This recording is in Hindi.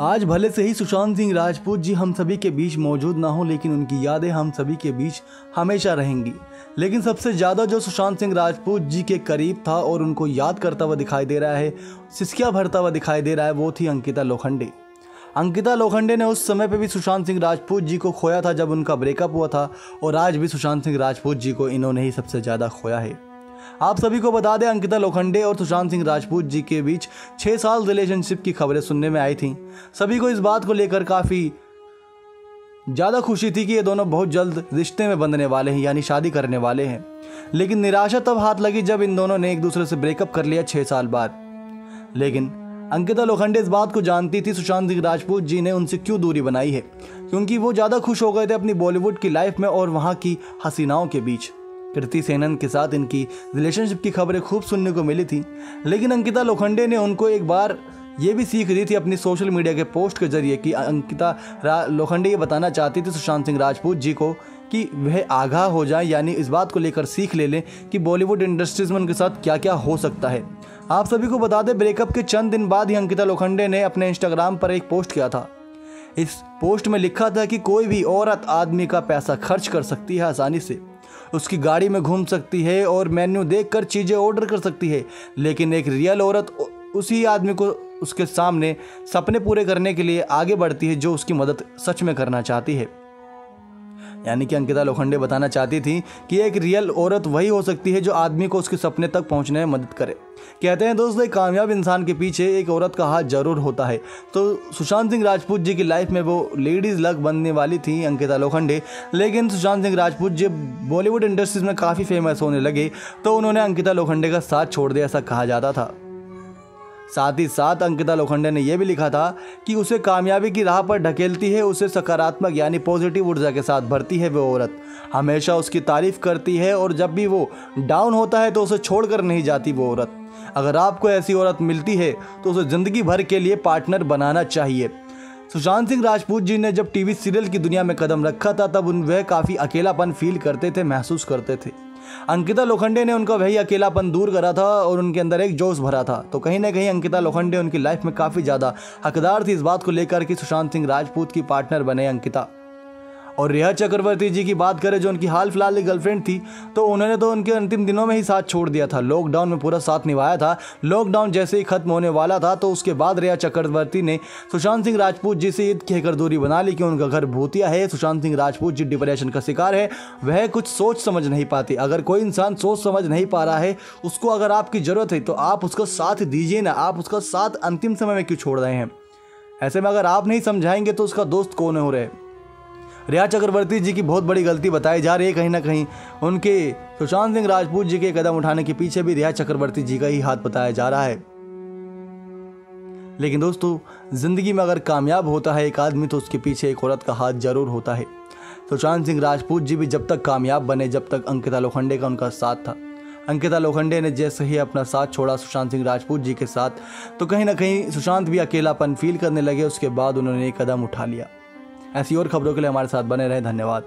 आज भले से ही सुशांत सिंह राजपूत जी हम सभी के बीच मौजूद ना हो, लेकिन उनकी यादें हम सभी के बीच हमेशा रहेंगी। लेकिन सबसे ज़्यादा जो सुशांत सिंह राजपूत जी के करीब था और उनको याद करता हुआ दिखाई दे रहा है, सिसकियाँ भरता हुआ दिखाई दे रहा है, वो थी अंकिता लोखंडे। अंकिता लोखंडे ने उस समय पे भी सुशांत सिंह राजपूत जी को खोया था जब उनका ब्रेकअप हुआ था, और आज भी सुशांत सिंह राजपूत जी को इन्होंने ही सबसे ज़्यादा खोया है। आप सभी को बता दें, अंकिता लोखंडे और सुशांत सिंह राजपूत जी के बीच 6 साल रिलेशनशिप की खबरें सुनने में आई थी। सभी को इस बात को लेकर काफ़ी ज़्यादा खुशी थी कि ये दोनों बहुत जल्द रिश्ते में बंधने वाले हैं, यानी शादी करने वाले हैं। लेकिन निराशा तब हाथ लगी जब इन दोनों ने एक दूसरे से ब्रेकअप कर लिया 6 साल बाद। लेकिन अंकिता लोखंडे इस बात को जानती थी सुशांत सिंह राजपूत जी ने उनसे क्यों दूरी बनाई है, क्योंकि वो ज़्यादा खुश हो गए थे अपनी बॉलीवुड की लाइफ में और वहाँ की हसीनाओं के बीच। कृति सेनन के साथ इनकी रिलेशनशिप की खबरें खूब सुनने को मिली थी। लेकिन अंकिता लोखंडे ने उनको एक बार ये भी सीख दी थी अपनी सोशल मीडिया के पोस्ट के जरिए कि अंकिता लोखंडे ये बताना चाहती थी सुशांत सिंह राजपूत जी को कि वह आगाह हो जाए, यानी इस बात को लेकर सीख ले लें कि बॉलीवुड इंडस्ट्रीज में उनके साथ क्या क्या हो सकता है। आप सभी को बता दें, ब्रेकअप के चंद दिन बाद ही अंकिता लोखंडे ने अपने इंस्टाग्राम पर एक पोस्ट किया था। इस पोस्ट में लिखा था कि कोई भी औरत आदमी का पैसा खर्च कर सकती है आसानी से, उसकी गाड़ी में घूम सकती है और मेन्यू देखकर चीज़ें ऑर्डर कर सकती है, लेकिन एक रियल औरत उसी आदमी को उसके सामने सपने पूरे करने के लिए आगे बढ़ती है जो उसकी मदद सच में करना चाहती है। यानी कि अंकिता लोखंडे बताना चाहती थी कि एक रियल औरत वही हो सकती है जो आदमी को उसके सपने तक पहुंचने में मदद करे। कहते हैं दोस्तों, एक कामयाब इंसान के पीछे एक औरत का हाथ जरूर होता है। तो सुशांत सिंह राजपूत जी की लाइफ में वो लेडीज़ लक बनने वाली थी अंकिता लोखंडे। लेकिन सुशांत सिंह राजपूत जी बॉलीवुड इंडस्ट्रीज में काफ़ी फेमस होने लगे तो उन्होंने अंकिता लोखंडे का साथ छोड़ दिया, ऐसा कहा जाता था। साथ ही साथ अंकिता लोखंडे ने यह भी लिखा था कि उसे कामयाबी की राह पर ढकेलती है, उसे सकारात्मक यानी पॉजिटिव ऊर्जा के साथ भरती है। वो औरत हमेशा उसकी तारीफ करती है और जब भी वो डाउन होता है तो उसे छोड़कर नहीं जाती वो औरत। अगर आपको ऐसी औरत मिलती है तो उसे ज़िंदगी भर के लिए पार्टनर बनाना चाहिए। सुशांत सिंह राजपूत जी ने जब टीवी सीरियल की दुनिया में कदम रखा था तब वह काफ़ी अकेलापन फील करते थे, महसूस करते थे। अंकिता लोखंडे ने उनका वही अकेलापन दूर करा था और उनके अंदर एक जोश भरा था। तो कहीं ना कहीं अंकिता लोखंडे उनकी लाइफ में काफ़ी ज़्यादा हकदार थी इस बात को लेकर कि सुशांत सिंह राजपूत की पार्टनर बने अंकिता। और रेहा चक्रवर्ती जी की बात करें जो उनकी हाल फिलहाल की गर्लफ्रेंड थी, तो उन्होंने तो उनके अंतिम दिनों में ही साथ छोड़ दिया था। लॉकडाउन में पूरा साथ निभाया था। लॉकडाउन जैसे ही खत्म होने वाला था तो उसके बाद रेहा चक्रवर्ती ने सुशांत सिंह राजपूत जी से ये कहकर दूरी बना ली कि उनका घर भूतिया है, सुशांत सिंह राजपूत जी डिप्रेशन का शिकार है, वह कुछ सोच समझ नहीं पाते। अगर कोई इंसान सोच समझ नहीं पा रहा है, उसको अगर आपकी ज़रूरत है तो आप उसका साथ दीजिए ना, आप उसका साथ अंतिम समय में क्यों छोड़ रहे हैं? ऐसे में अगर आप नहीं समझाएंगे तो उसका दोस्त कौन हो रहे? रेहा चक्रवर्ती जी की बहुत बड़ी गलती बताई जा रही है। कहीं ना कहीं उनके सुशांत सिंह राजपूत जी के कदम उठाने के पीछे भी रेहा चक्रवर्ती जी का ही हाथ बताया जा रहा है। लेकिन दोस्तों, ज़िंदगी में अगर कामयाब होता है एक आदमी तो उसके पीछे एक औरत का हाथ जरूर होता है। सुशांत सिंह राजपूत जी भी जब तक कामयाब बने जब तक अंकिता लोखंडे का उनका साथ था। अंकिता लोखंडे ने जैसे ही अपना साथ छोड़ा सुशांत सिंह राजपूत जी के साथ, तो कहीं ना कहीं सुशांत भी अकेलापन फील करने लगे। उसके बाद उन्होंने एक कदम उठा लिया। ऐसी और खबरों के लिए हमारे साथ बने रहे। धन्यवाद।